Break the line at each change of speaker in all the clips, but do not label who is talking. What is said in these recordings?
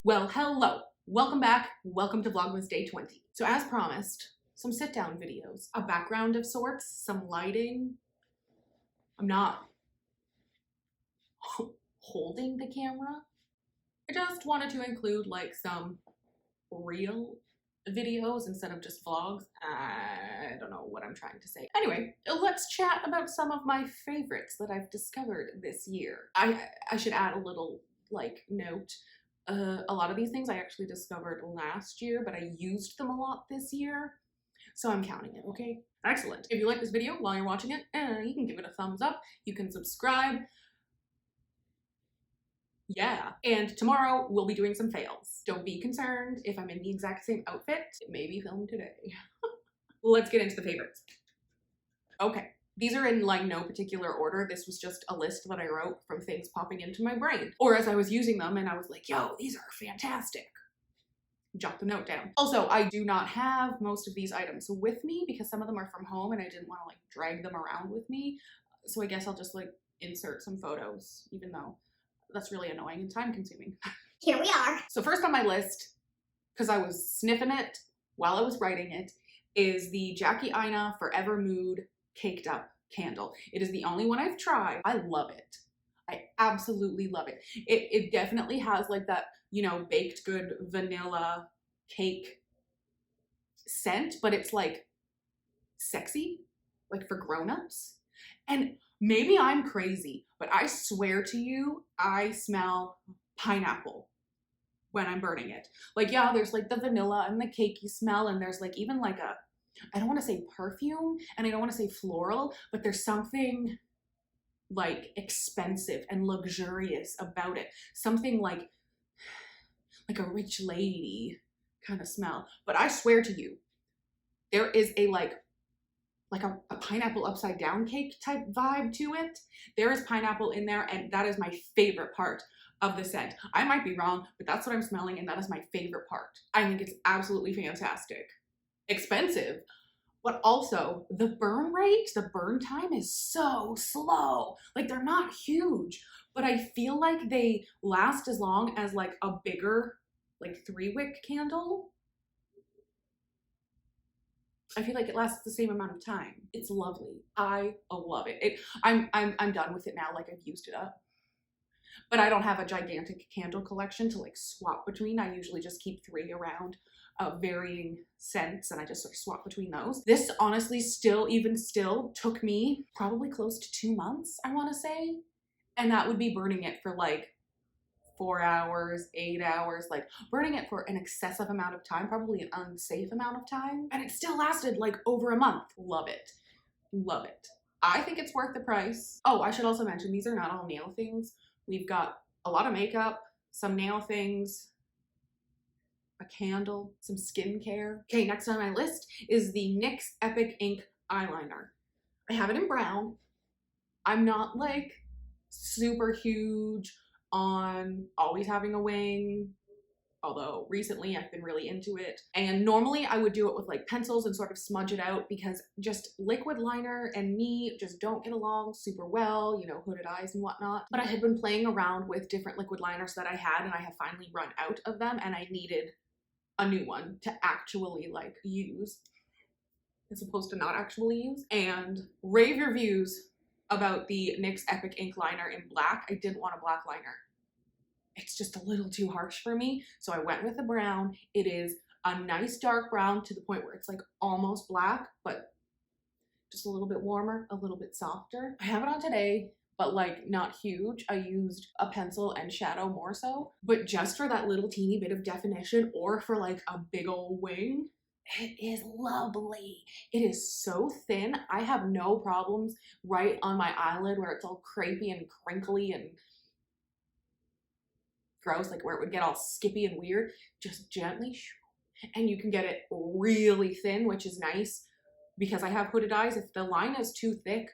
Well, hello, welcome back, welcome to Vlogmas Day 20. So as promised, some sit-down videos, a background of sorts, some lighting. I'm not holding the camera. I just wanted to include like some real videos instead of just vlogs. I don't know what I'm trying to say. Anyway, let's chat about some of my favorites that I've discovered this year. I should add a little like note. A lot of these things I actually discovered last year, but I used them a lot this year, so I'm counting it, okay? Excellent. If you like this video while you're watching it, you can give it a thumbs up, you can subscribe. Yeah, and tomorrow we'll be doing some fails. Don't be concerned if I'm in the exact same outfit. It may be filmed today. Let's get into the favorites. Okay. These are in like no particular order. This was just a list that I wrote from things popping into my brain. Or as I was using them and I was like, yo, these are fantastic. Jot the note down. Also, I do not have most of these items with me because some of them are from home and I didn't want to like drag them around with me. So I guess I'll just like insert some photos, even though that's really annoying and time consuming.
Here we are.
So first on my list, because I was sniffing it while I was writing it, is the Jackie Aina Forever Mood Caked Up candle. It is the only one I've tried. I love it. I absolutely love it. It definitely has like that, you know, baked good vanilla cake scent, but it's like sexy, like for grown-ups. And maybe I'm crazy, but I swear to you, I smell pineapple when I'm burning it. Like, yeah, there's like the vanilla and the cakey smell, and there's like even like a, I don't want to say perfume and I don't want to say floral, but there's something like expensive and luxurious about it. Something like a rich lady kind of smell. But I swear to you, there is a like a pineapple upside down cake type vibe to it. There is pineapple in there, and that is my favorite part of the scent. I might be wrong, but that's what I'm smelling, and that is my favorite part. I think it's absolutely fantastic. Expensive, but also the burn rate, the burn time is so slow. Like they're not huge, but I feel like they last as long as like a bigger, like 3-wick candle. I feel like it lasts the same amount of time. It's lovely. I love it. I'm done with it now. Like I've used it up. But I don't have a gigantic candle collection to like swap between. I usually just keep 3 around varying scents, and I just sort of swap between those. This honestly still took me probably close to 2 months, I want to say. And that would be burning it for like 4 hours, 8 hours, like burning it for an excessive amount of time, probably an unsafe amount of time. And it still lasted like over a month. Love it. Love it. I think it's worth the price. Oh, I should also mention these are not all nail things. We've got a lot of makeup, some nail things, a candle, some skincare. Okay, next on my list is the NYX Epic Ink Eyeliner. I have it in brown. I'm not like super huge on always having a wing, although recently I've been really into it. And normally I would do it with like pencils and sort of smudge it out because just liquid liner and me just don't get along super well, you know, hooded eyes and whatnot. But I had been playing around with different liquid liners that I had, and I have finally run out of them, and I needed a new one to actually like use as opposed to not actually use. And rave reviews about the NYX Epic Ink Liner in black. I didn't want a black liner. It's just a little too harsh for me. So I went with the brown. It is a nice dark brown to the point where it's like almost black, but just a little bit warmer, a little bit softer. I have it on today, but like not huge. I used a pencil and shadow more so, but just for that little teeny bit of definition or for like a big old wing, it is lovely. It is so thin. I have no problems right on my eyelid where it's all crepey and crinkly and gross, like where it would get all skippy and weird. Just gently, and you can get it really thin, which is nice because I have hooded eyes. If the line is too thick,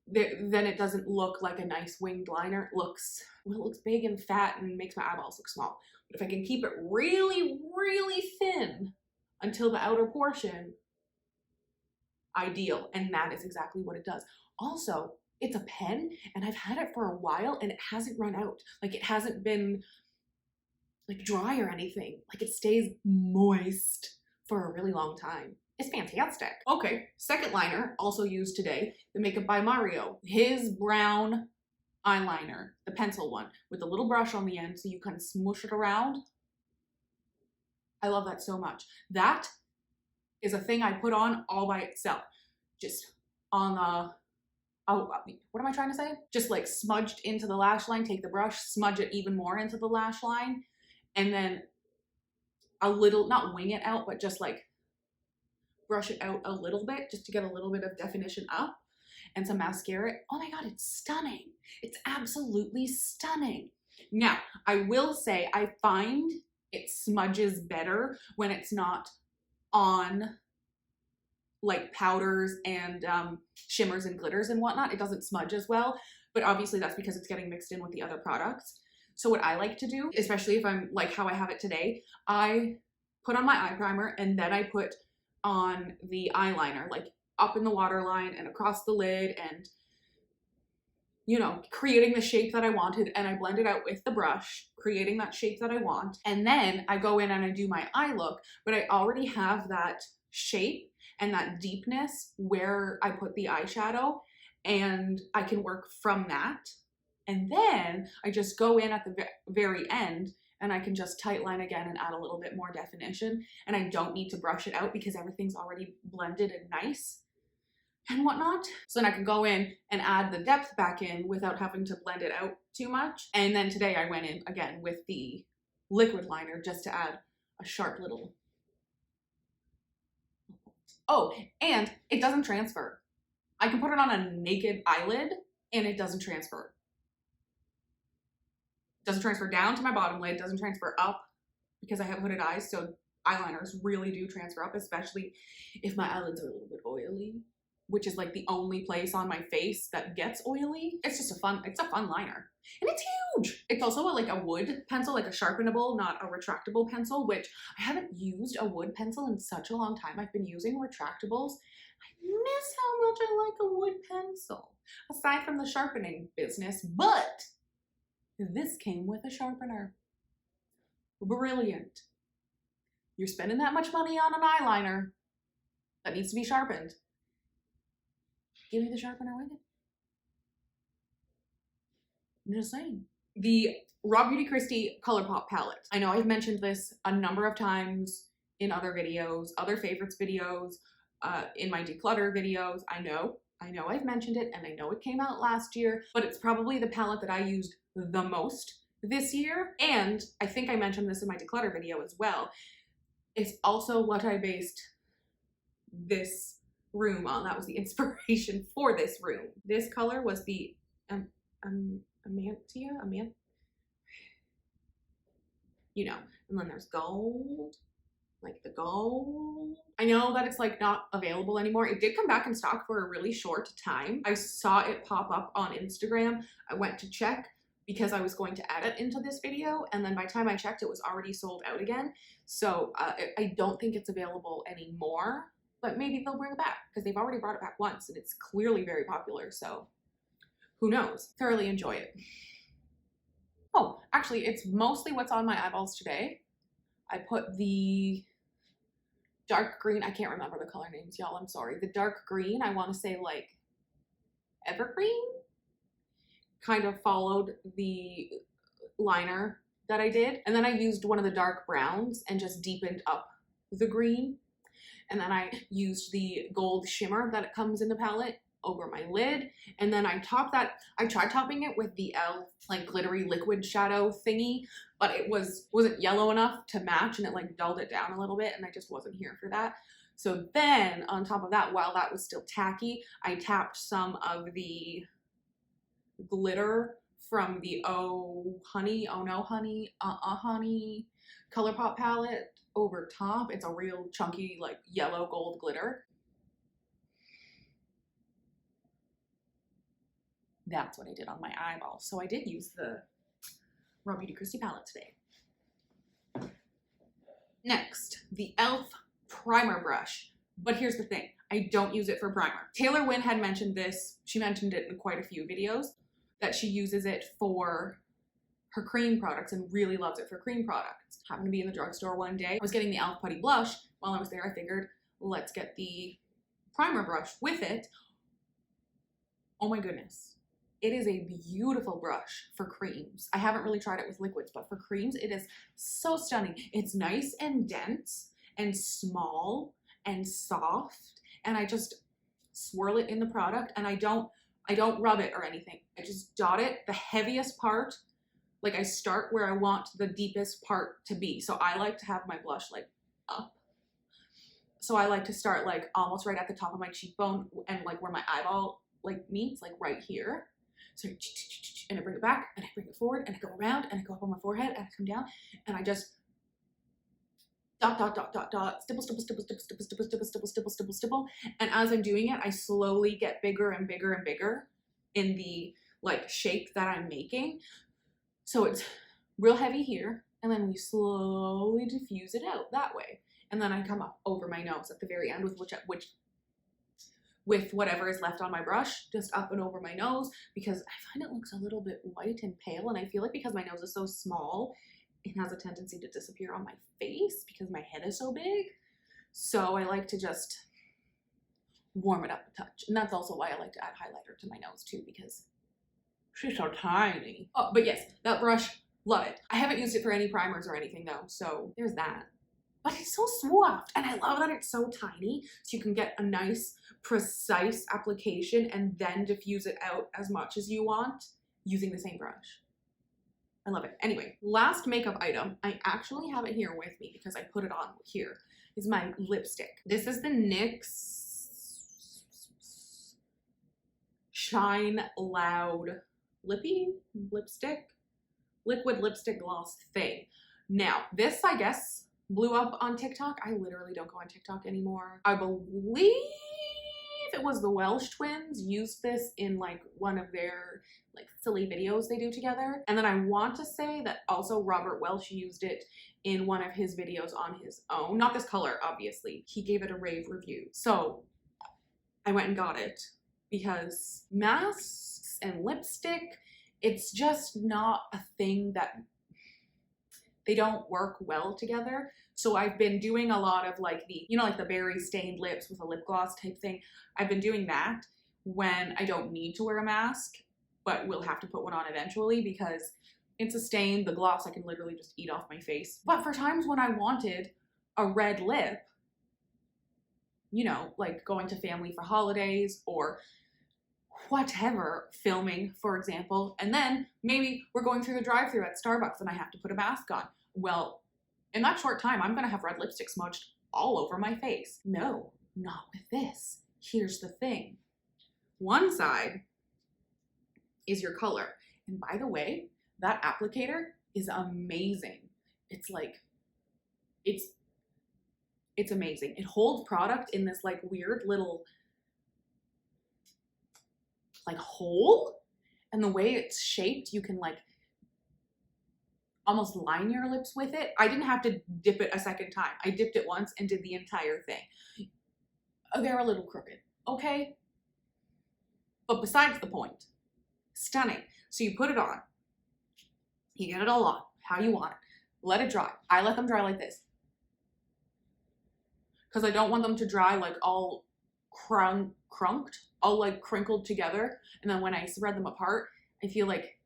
then it doesn't look like a nice winged liner. It looks big and fat and makes my eyeballs look small. But if I can keep it really, really thin until the outer portion, ideal. And that is exactly what it does. Also, it's a pen and I've had it for a while and it hasn't run out. Like it hasn't been like dry or anything. Like it stays moist for a really long time. It's fantastic. Okay, second liner, also used today, the Makeup by Mario. His brown eyeliner, the pencil one, with the little brush on the end so you can smoosh it around. I love that so much. That is a thing I put on all by itself. Just on the, oh, what am I trying to say? Just like smudged into the lash line, take the brush, smudge it even more into the lash line, and then a little, not wing it out, but just like brush it out a little bit just to get a little bit of definition up, and some mascara. Oh my God, it's stunning. It's absolutely stunning. Now, I will say I find it smudges better when it's not on like powders and shimmers and glitters and whatnot. It doesn't smudge as well, but obviously that's because it's getting mixed in with the other products. So what I like to do, especially if I'm like how I have it today, I put on my eye primer and then I put on the eyeliner, like up in the waterline and across the lid, and you know, creating the shape that I wanted, and I blend it out with the brush, creating that shape that I want. And then I go in and I do my eye look, but I already have that shape and that deepness where I put the eyeshadow, and I can work from that. And then I just go in at the very end and I can just tightline again and add a little bit more definition. And I don't need to brush it out because everything's already blended and nice and whatnot. So then I can go in and add the depth back in without having to blend it out too much. And then today I went in again with the liquid liner just to add a sharp little. Oh, and it doesn't transfer. I can put it on a naked eyelid and it doesn't transfer. Doesn't transfer down to my bottom lid, doesn't transfer up because I have hooded eyes, so eyeliners really do transfer up, especially if my eyelids are a little bit oily, which is like the only place on my face that gets oily. It's just it's a fun liner. And it's huge. It's also like a wood pencil, like a sharpenable, not a retractable pencil, which I haven't used a wood pencil in such a long time. I've been using retractables. I miss how much I like a wood pencil, aside from the sharpening business, but this came with a sharpener. Brilliant. You're spending that much money on an eyeliner that needs to be sharpened. Give me the sharpener with it. I'm just saying. The Raw Beauty Kristi ColourPop palette. I know I've mentioned this a number of times in other videos, other favorites videos, in my declutter videos. I know I've mentioned it, and I know it came out last year, but it's probably the palette that I used the most this year. And I think I mentioned this in my declutter video as well. It's also what I based this room on. That was the inspiration for this room. This color was the Amantia, you know, and then there's gold, like the gold. I know that it's like not available anymore. It did come back in stock for a really short time. I saw it pop up on Instagram. I went to check because I was going to add it into this video, and then by the time I checked, it was already sold out again. So I don't think it's available anymore, but maybe they'll bring it back because they've already brought it back once and it's clearly very popular. So who knows? Thoroughly enjoy it. Oh, actually, it's mostly what's on my eyeballs today. I put the dark green, I can't remember the color names, y'all, I'm sorry. The dark green, I want to say like evergreen, kind of followed the liner that I did. And then I used one of the dark browns and just deepened up the green. And then I used the gold shimmer that it comes in the palette over my lid. And then I topped that, I tried topping it with the e.l.f. like glittery liquid shadow thingy, but it wasn't yellow enough to match, and it like dulled it down a little bit, and I just wasn't here for that. So then on top of that, while that was still tacky, I tapped some of the glitter from the Oh No Honey ColourPop palette over top. It's a real chunky like yellow gold glitter. That's what I did on my eyeballs. So I did use the Raw Beauty Kristi palette today. Next, the e.l.f. primer brush. But here's the thing. I don't use it for primer. Taylor Wynn had mentioned this. She mentioned it in quite a few videos that she uses it for her cream products and really loves it for cream products. Happened to be in the drugstore one day. I was getting the e.l.f. Putty Blush. While I was there, I figured, let's get the primer brush with it. Oh my goodness. It is a beautiful brush for creams. I haven't really tried it with liquids, but for creams, it is so stunning. It's nice and dense and small and soft, and I just swirl it in the product, and I don't rub it or anything. I just dot it, the heaviest part. Like I start where I want the deepest part to be. So I like to have my blush like up. So I like to start like almost right at the top of my cheekbone and like where my eyeball like meets, like right here. So and I bring it back and I bring it forward and I go around and I go up on my forehead and I come down and I just dot, dot, dot, dot, dot, stipple, stipple, stipple, stipple, stipple, stipple, stipple, stipple, stipple, stipple, stipple. And as I'm doing it, I slowly get bigger and bigger and bigger in the like shape that I'm making. So it's real heavy here, and then we slowly diffuse it out that way. And then I come up over my nose at the very end with whatever is left on my brush, just up and over my nose, because I find it looks a little bit white and pale, and I feel like because my nose is so small, it has a tendency to disappear on my face because my head is so big. So I like to just warm it up a touch. And that's also why I like to add highlighter to my nose too, because she's so tiny. Oh, but yes, that brush, love it. I haven't used it for any primers or anything though, so there's that. But it's so soft, and I love that it's so tiny, so you can get a nice, precise application and then diffuse it out as much as you want using the same brush. I love it. Anyway, last makeup item, I actually have it here with me because I put it on here, is my lipstick. This is the NYX Shine Loud Lippy lipstick, liquid lipstick gloss thing. Now, this, I guess, blew up on TikTok. I literally don't go on TikTok anymore. I believe it was the Welsh twins used this in like one of their like silly videos they do together. And then I want to say that also Robert Welsh used it in one of his videos on his own. Not this color, obviously. He gave it a rave review. So I went and got it because masks and lipstick, it's just not a thing that they don't work well together. So I've been doing a lot of like the, you know, like the berry stained lips with a lip gloss type thing. I've been doing that when I don't need to wear a mask, but will have to put one on eventually because it's a stain. The gloss I can literally just eat off my face. But for times when I wanted a red lip, you know, like going to family for holidays or whatever, filming, for example, and then maybe we're going through the drive-thru at Starbucks and I have to put a mask on. Well, in that short time, I'm gonna have red lipstick smudged all over my face. No, not with this. Here's the thing. One side is your color. And by the way, that applicator is amazing. It's like, it's amazing. It holds product in this like weird little like hole, and the way it's shaped, you can like almost line your lips with it. I didn't have to dip it a second time. I dipped it once and did the entire thing. They're a little crooked, okay? But besides the point, stunning. So you put it on, you get it all on, how you want it, let it dry. I let them dry like this because I don't want them to dry like all crunked, all like crinkled together. And then when I spread them apart, I feel like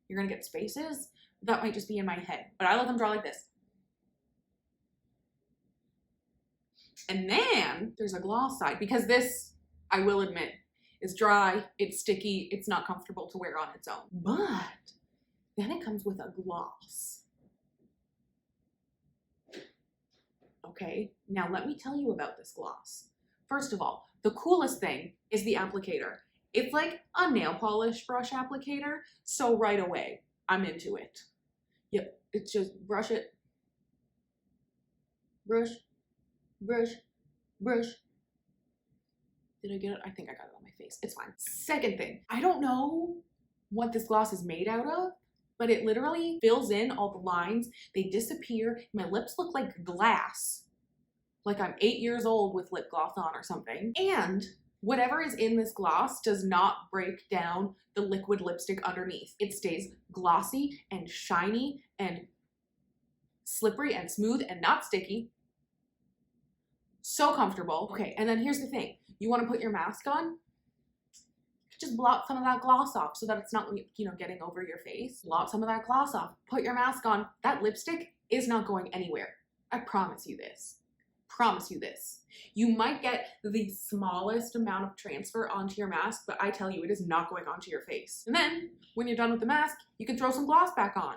you're gonna get spaces. That might just be in my head, but I let them dry like this. And then there's a gloss side because this, I will admit, is dry, it's sticky, it's not comfortable to wear on its own. But then it comes with a gloss. Okay, now let me tell you about this gloss. First of all, the coolest thing is the applicator. It's like a nail polish brush applicator, so right away, I'm into it. Yep, it's just brush it. Brush, brush, brush. Did I get it? I think I got it on my face. It's fine. Second thing, I don't know what this gloss is made out of, but it literally fills in all the lines. They disappear. My lips look like glass. like I'm 8 years old with lip gloss on or something. And whatever is in this gloss does not break down the liquid lipstick underneath. It stays glossy and shiny and slippery and smooth and not sticky. So comfortable. Okay, and then here's the thing. You want to put your mask on? Just blot some of that gloss off so that it's not, you know, getting over your face. Blot some of that gloss off. Put your mask on. That lipstick is not going anywhere. I promise you this. Promise you this. You might get the smallest amount of transfer onto your mask, but I tell you, it is not going onto your face. And then, when you're done with the mask, you can throw some gloss back on.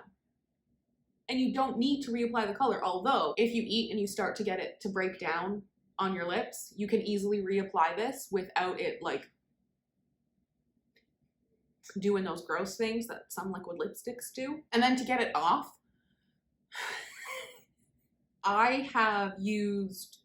And you don't need to reapply the color, although if you eat and you start to get it to break down on your lips, you can easily reapply this without it like doing those gross things that some liquid lipsticks do. And then to get it off, I have used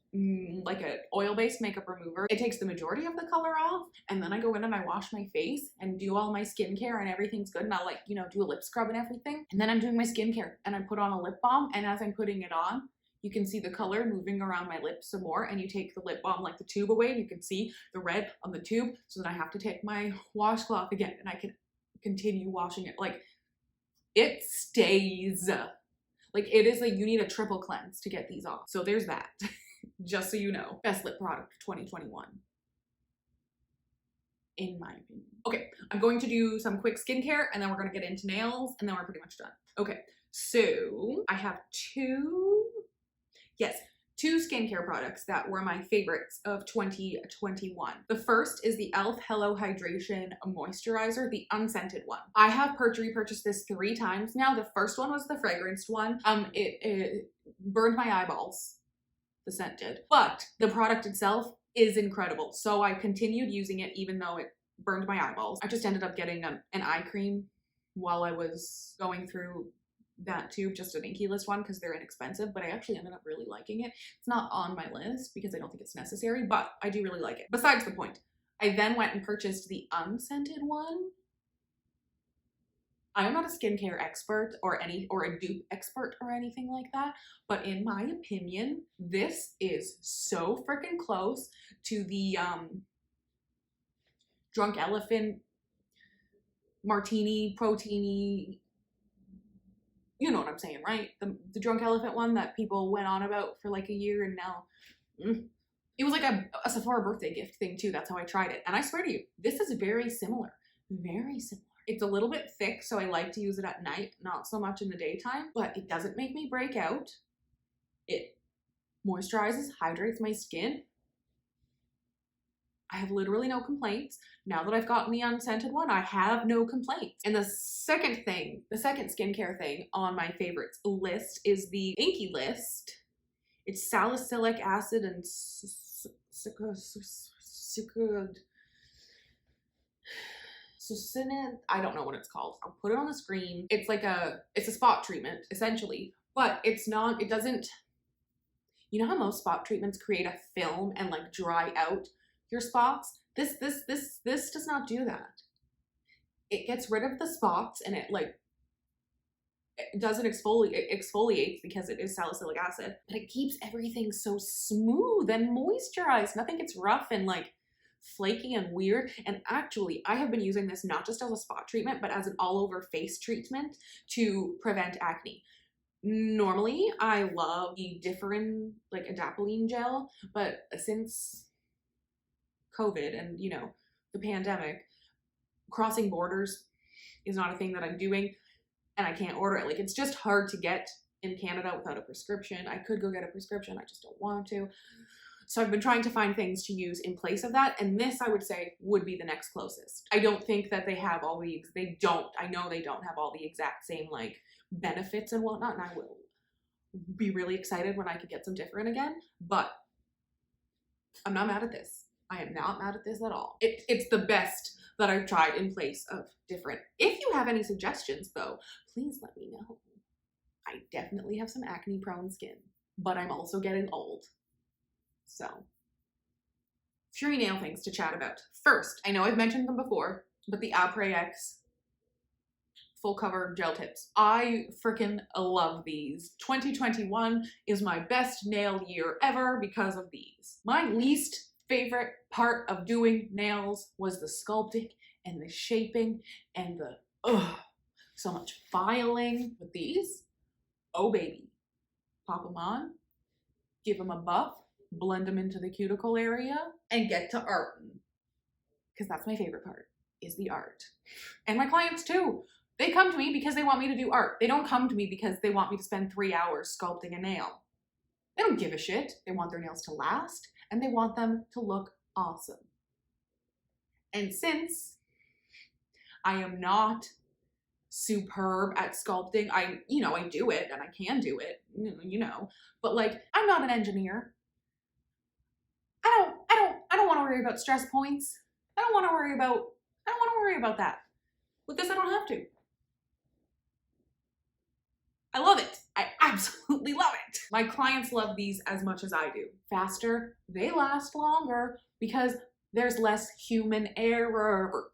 like an oil-based makeup remover. It takes the majority of the color off, and then I go in and I wash my face and do all my skincare and everything's good, and I'll like, you know, do a lip scrub and everything. And then I'm doing my skincare and I put on a lip balm, and as I'm putting it on, you can see the color moving around my lips some more, and you take the lip balm, like the tube away, and you can see the red on the tube, so then I have to take my washcloth again and I can continue washing it. Like, it stays. Like, it is like you need a triple cleanse to get these off. So there's that. Just so you know. Best lip product 2021. In my opinion. Okay, I'm going to do some quick skincare and then we're gonna get into nails and then we're pretty much done. Okay, so I have two skincare products that were my favorites of 2021. The first is the e.l.f. Hello Hydration Moisturizer, the unscented one. I have repurchased this 3 times now. The first one was the fragranced one. It burned my eyeballs, the scent did, but the product itself is incredible. So I continued using it even though it burned my eyeballs. I just ended up getting an eye cream while I was going through that tube, just an inky list one because they're inexpensive, but I actually ended up really liking it. It's not on my list because I don't think it's necessary, but I do really like it. Besides the point, I then went and purchased the unscented one. I am not a skincare expert or a dupe expert or anything like that, but in my opinion, this is so freaking close to the Drunk Elephant Martini Proteiny. You know what I'm saying, right? The Drunk Elephant one that people went on about for like a year, and now it was like a Sephora birthday gift thing too. That's how I tried it. And I swear to you, this is very similar. Very similar. It's a little bit thick, so I like to use it at night, not so much in the daytime, but it doesn't make me break out. It moisturizes, hydrates my skin. I have literally no complaints. Now that I've gotten the unscented one, I have no complaints. And the second skincare thing on my favorites list is the inky list. It's salicylic acid and succinate. I don't know what it's called. I'll put it on the screen. It's like it's a spot treatment essentially, but it's not, it doesn't, you know how most spot treatments create a film and like dry out your spots? This does not do that. It gets rid of the spots and it doesn't exfoliate. It exfoliates because it is salicylic acid, but it keeps everything so smooth and moisturized. Nothing gets rough and like flaky and weird. And actually, I have been using this not just as a spot treatment, but as an all over face treatment to prevent acne. Normally, I love the different like adapalene gel, but since COVID and, you know, the pandemic, crossing borders is not a thing that I'm doing, and I can't order it. Like, it's just hard to get in Canada without a prescription. I could go get a prescription, I just don't want to. So I've been trying to find things to use in place of that, and this, I would say, would be the next closest. I don't think that they have all the, I know they don't have all the exact same, like, benefits and whatnot, and I will be really excited when I can get some different again, but I'm not mad at this. I am not mad at this at all. It's the best that I've tried in place of different. If you have any suggestions though, please let me know. I definitely have some acne prone skin, but I'm also getting old. So, 3 nail things to chat about. First, I know I've mentioned them before, but the Après X full cover gel tips. I freaking love these. 2021 is my best nail year ever because of these. My least favorite part of doing nails was the sculpting and the shaping and the, so much filing. With these, oh baby, pop them on, give them a buff, blend them into the cuticle area, and get to art. Because that's my favorite part, is the art. And my clients too. They come to me because they want me to do art. They don't come to me because they want me to spend 3 hours sculpting a nail. They don't give a shit. They want their nails to last, and they want them to look awesome. And since I am not superb at sculpting, I do it and I can do it, but like, I'm not an engineer. I don't want to worry about stress points. I don't want to worry about that. With this, I don't have to. I love it. I absolutely love it. My clients love these as much as I do. Faster, they last longer because there's less human error.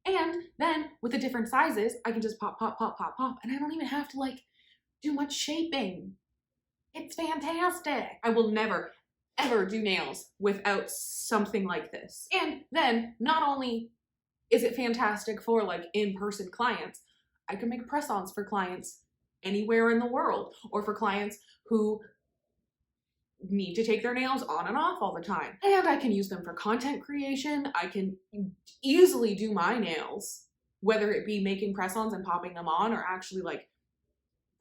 And then with the different sizes, I can just pop, pop, pop, pop, pop, and I don't even have to like do much shaping. It's fantastic. I will never, ever do nails without something like this. And then not only is it fantastic for like in-person clients, I can make press-ons for clients anywhere in the world, or for clients who need to take their nails on and off all the time. And I can use them for content creation. I can easily do my nails, whether it be making press-ons and popping them on, or actually like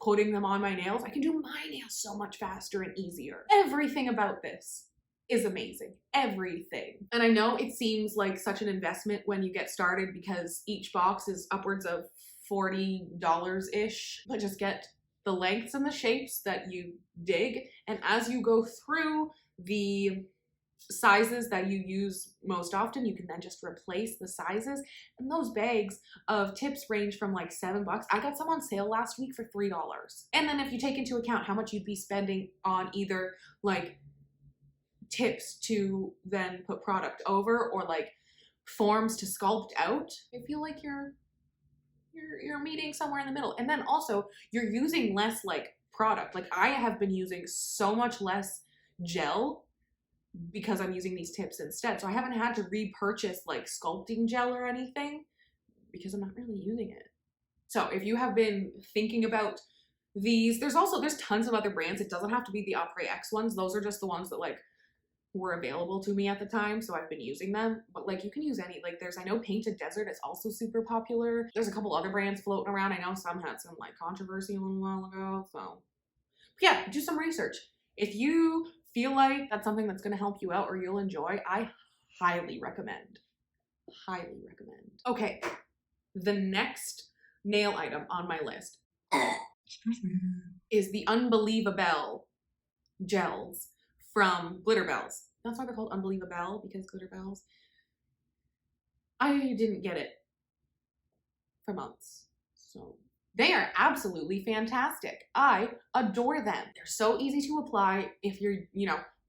putting them on my nails. I can do my nails so much faster and easier. Everything about this is amazing. Everything. And I know it seems like such an investment when you get started because each box is upwards of $40-ish, but just get the lengths and the shapes that you dig. And as you go through the sizes that you use most often, you can then just replace the sizes. And those bags of tips range from like $7. I got some on sale last week for $3. And then if you take into account how much you'd be spending on either like tips to then put product over or like forms to sculpt out, I feel like you're meeting somewhere in the middle. And then also you're using less like product. Like I have been using so much less gel because I'm using these tips instead. So I haven't had to repurchase like sculpting gel or anything because I'm not really using it. So if you have been thinking about these, there's tons of other brands. It doesn't have to be the Après X ones. Those are just the ones that like were available to me at the time, so I've been using them. But like you can use any, like I know Painted Desert is also super popular. There's a couple other brands floating around. I know some had some like controversy a little while ago, so yeah, do some research. If you feel like that's something that's going to help you out or you'll enjoy, I highly recommend. Highly recommend. Okay, the next nail item on my list is the Unbelievable gels from Glitter Bells. That's why they're called Unbelievable, because glitter bells. I didn't get it for months. So they are absolutely fantastic. I adore them. They're so easy to apply. If you're,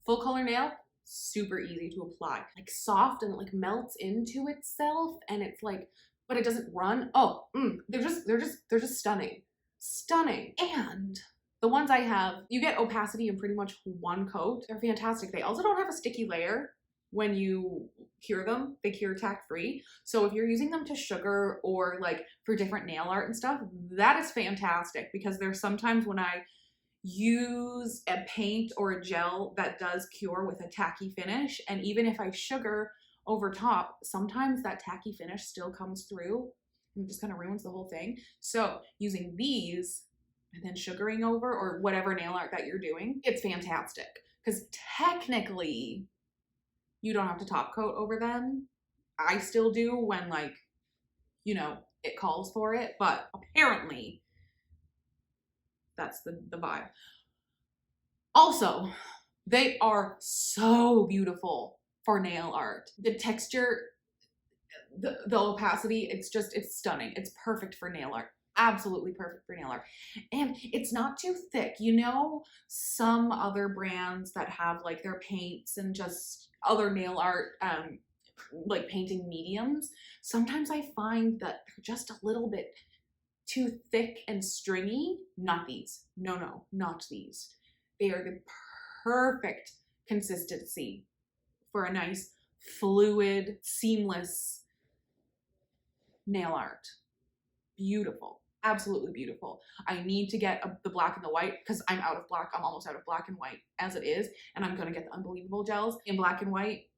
full color nail, super easy to apply. Like soft and it like melts into itself and it's like, but it doesn't run. Oh, they're just stunning. Stunning. And the ones I have, you get opacity in pretty much one coat. They're fantastic. They also don't have a sticky layer when you cure them. They cure tack-free. So if you're using them to sugar or like for different nail art and stuff, that is fantastic because there's sometimes when I use a paint or a gel that does cure with a tacky finish, and even if I sugar over top, sometimes that tacky finish still comes through and it just kind of ruins the whole thing. So using these and then sugaring over or whatever nail art that you're doing, it's fantastic. Because technically, you don't have to top coat over them. I still do when like, it calls for it, but apparently that's the vibe. Also, they are so beautiful for nail art. The texture, the opacity, it's stunning. It's perfect for nail art. Absolutely perfect for nail art. And it's not too thick. Some other brands that have like their paints and just other nail art like painting mediums, sometimes I find that they're just a little bit too thick and stringy. Not these. No, not these. They are the perfect consistency for a nice, fluid, seamless nail art. Beautiful. Absolutely beautiful. I need to get the black and the white because I'm out of black. I'm almost out of black and white as it is. And I'm going to get the Unbelievable gels in black and white.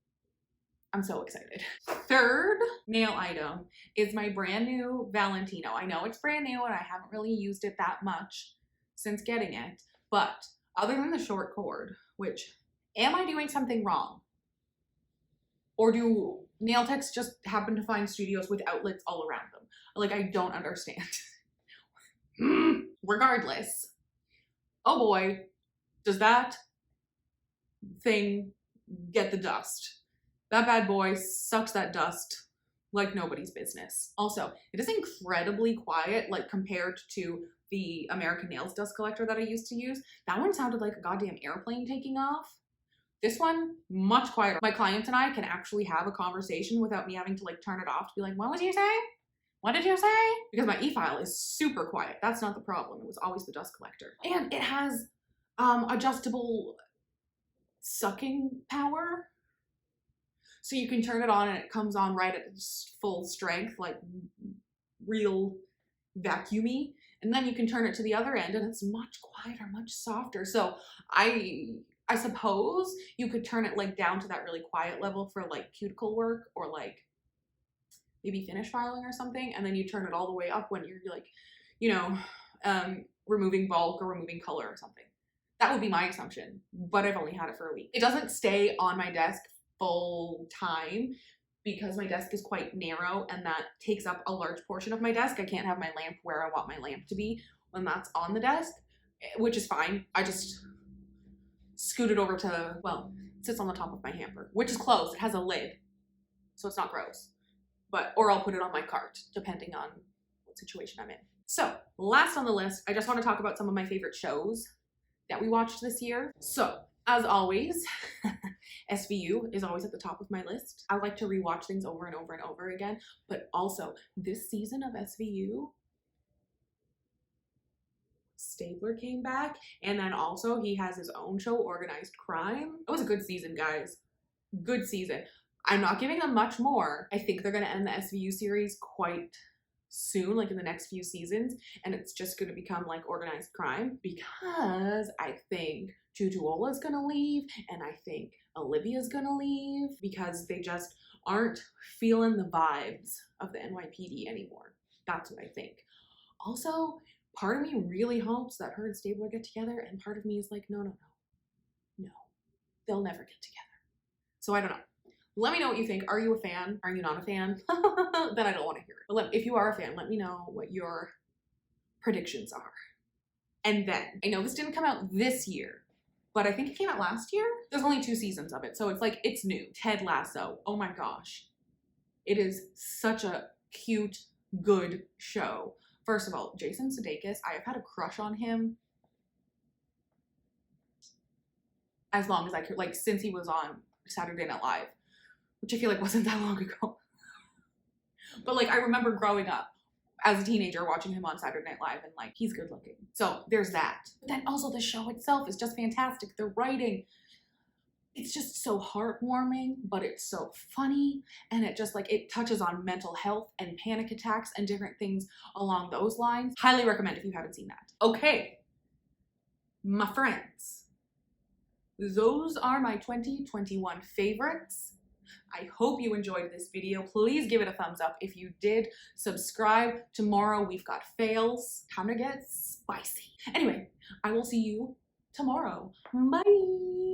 I'm so excited. Third nail item is my brand new Valentino. I know it's brand new and I haven't really used it that much since getting it. But other than the short cord, which, am I doing something wrong? Or do nail techs just happen to find studios with outlets all around them? Like, I don't understand. Regardless, oh boy, does that thing get the dust. That bad boy sucks that dust like nobody's business. Also, it is incredibly quiet, like compared to the American Nails dust collector that I used to use. That one sounded like a goddamn airplane taking off. This one, much quieter. My clients and I can actually have a conversation without me having to like turn it off to be like, what was you saying? What did you say? Because my e-file is super quiet. That's not the problem. It was always the dust collector. And it has adjustable sucking power. So you can turn it on and it comes on right at full strength, like real vacuumy. And then you can turn it to the other end and it's much quieter, much softer. So I suppose you could turn it like down to that really quiet level for like cuticle work or like maybe finish filing or something. And then you turn it all the way up when you're like, you know, removing bulk or removing color or something. That would be my assumption, but I've only had it for a week. It doesn't stay on my desk full time because my desk is quite narrow and that takes up a large portion of my desk. I can't have my lamp where I want my lamp to be when that's on the desk, which is fine. I just scoot it over to, well, it sits on the top of my hamper, which is closed. It has a lid, so it's not gross. But, or I'll put it on my cart, depending on what situation I'm in. So, last on the list, I just want to talk about some of my favorite shows that we watched this year. So, as always, SVU is always at the top of my list. I like to rewatch things over and over and over again, but also this season of SVU, Stabler came back, and then also he has his own show, Organized Crime. It was a good season, guys. Good season. I'm not giving them much more. I think they're going to end the SVU series quite soon, like in the next few seasons, and it's just going to become like Organized Crime because I think Tutuola's going to leave and I think Olivia's going to leave because they just aren't feeling the vibes of the NYPD anymore. That's what I think. Also, part of me really hopes that her and Stabler get together, and part of me is like, no, they'll never get together. So I don't know. Let me know what you think. Are you a fan? Are you not a fan? Then I don't want to hear it. But if you are a fan, let me know what your predictions are. And then, I know this didn't come out this year, but I think it came out last year. There's only 2 seasons of it, so it's like, it's new. Ted Lasso. Oh my gosh. It is such a cute, good show. First of all, Jason Sudeikis, I have had a crush on him as long as I could, like since he was on Saturday Night Live, which I feel like wasn't that long ago. But like I remember growing up as a teenager watching him on Saturday Night Live and like he's good looking. So there's that. But then also the show itself is just fantastic. The writing, it's just so heartwarming, but it's so funny, and it just like, it touches on mental health and panic attacks and different things along those lines. Highly recommend if you haven't seen that. Okay, my friends, those are my 2021 favorites. I hope you enjoyed this video. Please give it a thumbs up if you did. Subscribe. Tomorrow we've got fails. Time to get spicy. Anyway, I will see you tomorrow. Bye.